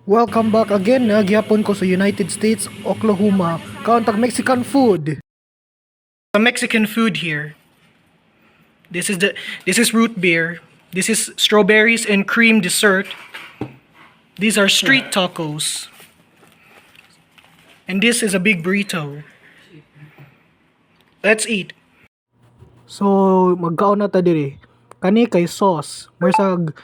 Welcome back again na gyapon ko sa United States, Oklahoma. Kauntag Mexican food. The Mexican food here. This is root beer. This is strawberries and cream dessert. These are street tacos. And this is a big burrito. Let's eat. So, magkaon na ta diri. Kani kay sauce. Marsag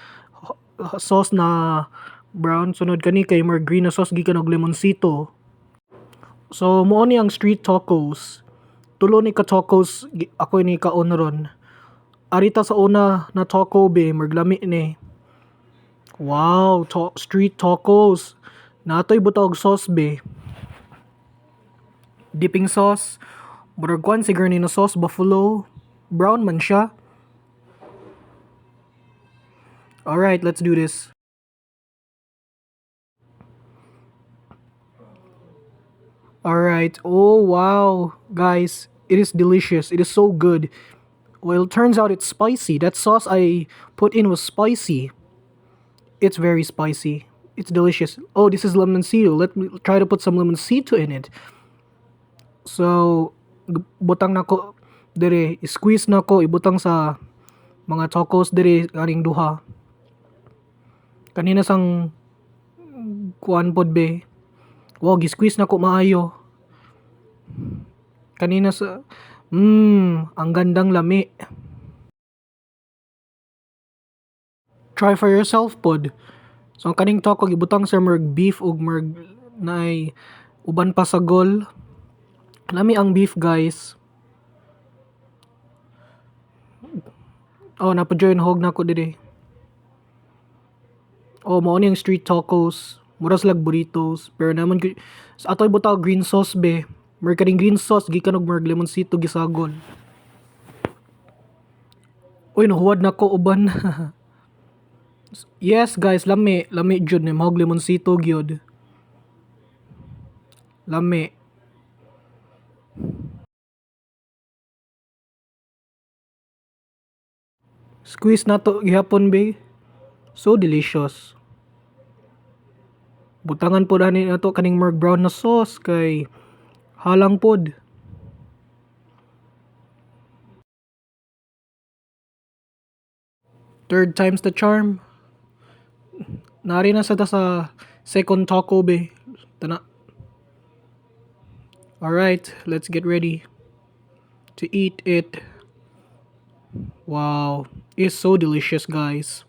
sauce na brown, sunod kani kay more green na sauce gikan og lemonsito. So mo ni ang street tacos. Tulo ni ka tacos ako ni kaon ron. Arita sa una na taco be maglami ni. Wow, street tacos. Natoy butog sauce be. Dipping sauce. Murag kwan siguro ni na sauce buffalo. Brown man siya. Alright, let's do this. Alright. Oh wow. Guys, it is delicious. It is so good. Well, it turns out it's spicy. That sauce I put in was spicy. It's very spicy. It's delicious. Oh, this is lemoncito. Let me try to put some lemoncito in it. So, butang nako dire, squeeze nako ibutang sa mga tacos dire aning duha. Kanina sang kuan pod be. Wow, gi-squeeze nako maayo. Kanina sa ang gandang lami. Try for yourself pod. So ang kaning taco gibutang sa merg beef ug merg nay uban pa sa gol. Lami ang beef, guys. Oh, napa-join hog na ko diri. Oh, mao ni ang street tacos. Mura slag burritos. Pero naman sa atoy butaw green sauce be. Mer kaning green sauce gikan og merg lemonsito gisagol. Uy, nahuwad na ko uban. Yes, guys, lami. Lami jud ni mahog lemonsito gyud. Lami. Squeeze na to gihapon be. So delicious. Butangan po na to kaning merg brown na sauce kay halang pod. Third time's the charm. Nari na sa ta sa second taco be. Tana. Alright, let's get ready to eat it. Wow, it's so delicious, guys.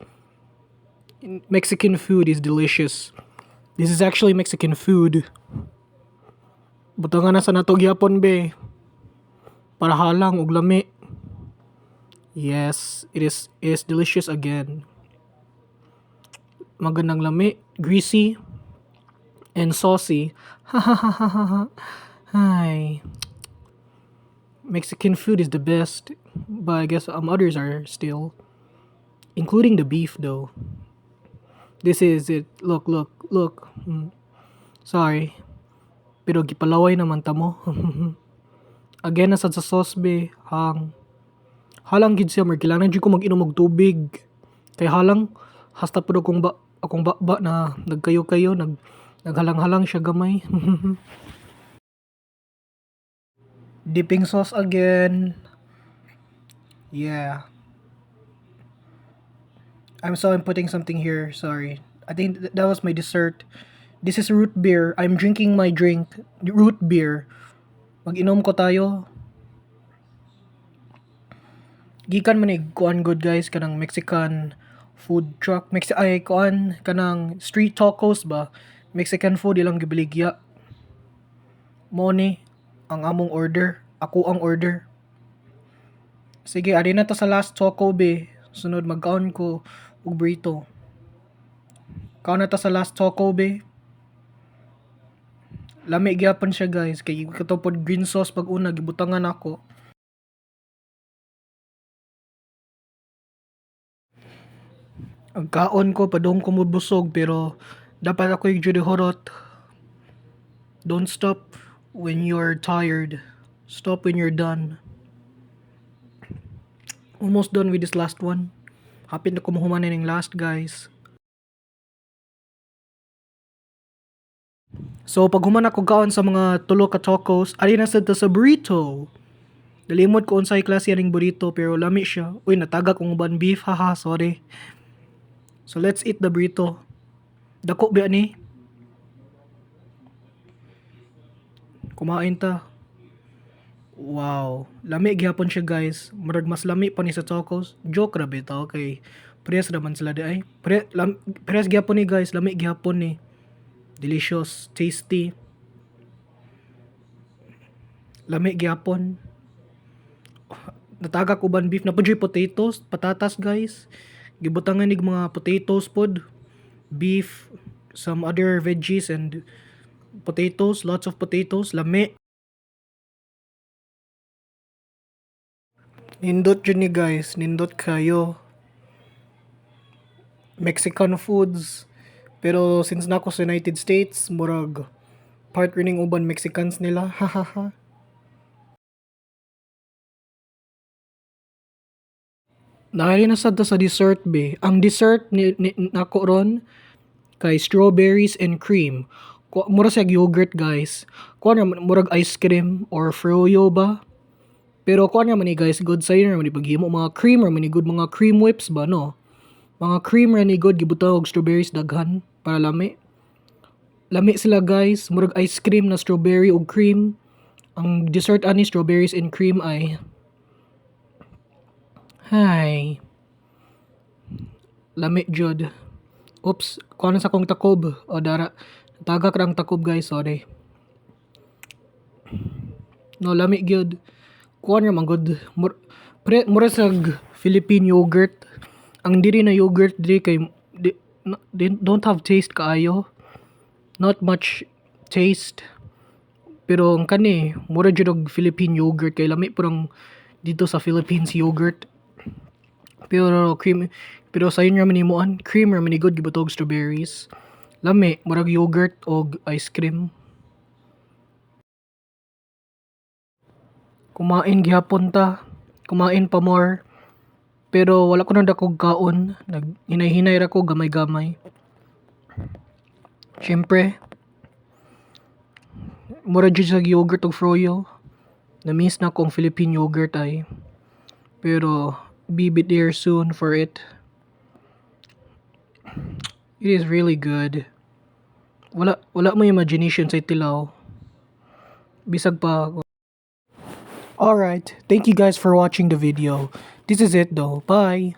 Mexican food is delicious. This is actually Mexican food. Butangan na sa natog yapon be. Para halang og lami. Yes, it is delicious again. Magandang lami, greasy, and saucy. Hi. Mexican food is the best, but I guess others are still, including the beef though. This is it. Look, look, look. Sorry. Pero gipalaway naman ta mo. Again, nasa sa sauce be, halang gid siya, mer kailangan jud ko mag-inom og tubig. Kay halang hasta pud akong ba na nagkayo-kayo, naghalang-halang siya gamay. Dipping sauce again. Yeah. I'm putting something here. Sorry. I think that was my dessert. This is root beer. I'm drinking my drink. Root beer. Mag-inom ko tayo. Gikan man kuan good, guys, kanang Mexican food truck. Kuan kanang street tacos ba. Mexican food ilang gibaligya. Mo ni ang among order. Ako ang order. Sige, ari na to sa last taco be. Sunod magkaon ko og burrito. Kaon na to sa last taco be. Lami gyapon siya, guys, kay katupod green sauce pag una gibutangan ako. Ang kaon ko padung ko mubusog pero dapat ako yung judy horot. Don't stop when you're tired. Stop when you're done. Almost done with this last one. Hapit na kumuhuman na ng last, guys. So pag human ako kaon sa mga tulo ka tacos, ali na sad ta sa burrito. Nalimot ko unsay klase ning burrito pero lami siya. Uy, natagak kong uban beef, haha, sorry. So let's eat the burrito. Dako ba ni? Kumain ta. Wow, lami gyapon siya guys. Murag mas lami pa ni sa tacos. Joke ra bitaw okay. Press naman sila di ay. Press gyapon ni guys, lami gyapon ni. Delicious, tasty. Lami gyapon. Natagak uban beef na pud potatoes, patatas guys. Gibutangan nig mga potatoes pod. Beef, some other veggies and potatoes, lots of potatoes, lami. Nindot yun ni guys, nindot kayo. Mexican foods. Pero since na ako sa United States, murag part rin ng uban Mexicans nila. Hahaha. Nakari na sad ta sa dessert be. Ang dessert ni nako ron kay strawberries and cream. Mura siya yogurt guys. Kuha na murag ice cream or froyo ba? Pero kuha naman ni guys, good sa'yo naman ni paghimo mga cream or good mga cream whips ba no? Mga cream ra ni good gibutang og strawberries daghan para lami. Lami sila guys, murag ice cream na strawberry ug cream. Ang dessert ani strawberries and cream ay Hi. Lami jud. Oops, kuha na sa kong takob. O dara. Tagak ra ang takob guys, sorry. No, lami gyud. Kuha na man good. Mura sa Philippine yogurt. Ang diri na yogurt diri kay don't have taste kaayo. Not much taste. Pero ang kani, mura jud og Philippine yogurt kay lami purang dito sa Philippines yogurt. Pero cream, pero sa inyo man himuan, cream ra man good gibutog strawberries. Lami, murag yogurt og ice cream. Kumain gihapon ta. Kumain pa more. Pero wala ko na dakog kaon. Hinay-hinay ra ko gamay-gamay. Siyempre, mura jud sa yogurt og froyo. Na-miss na kong Philippine yogurt ay. Pero, be there soon for it. It is really good. Wala mo imagination sa tilaw. Bisag pa. Alright, thank you guys for watching the video. This is it though. Bye!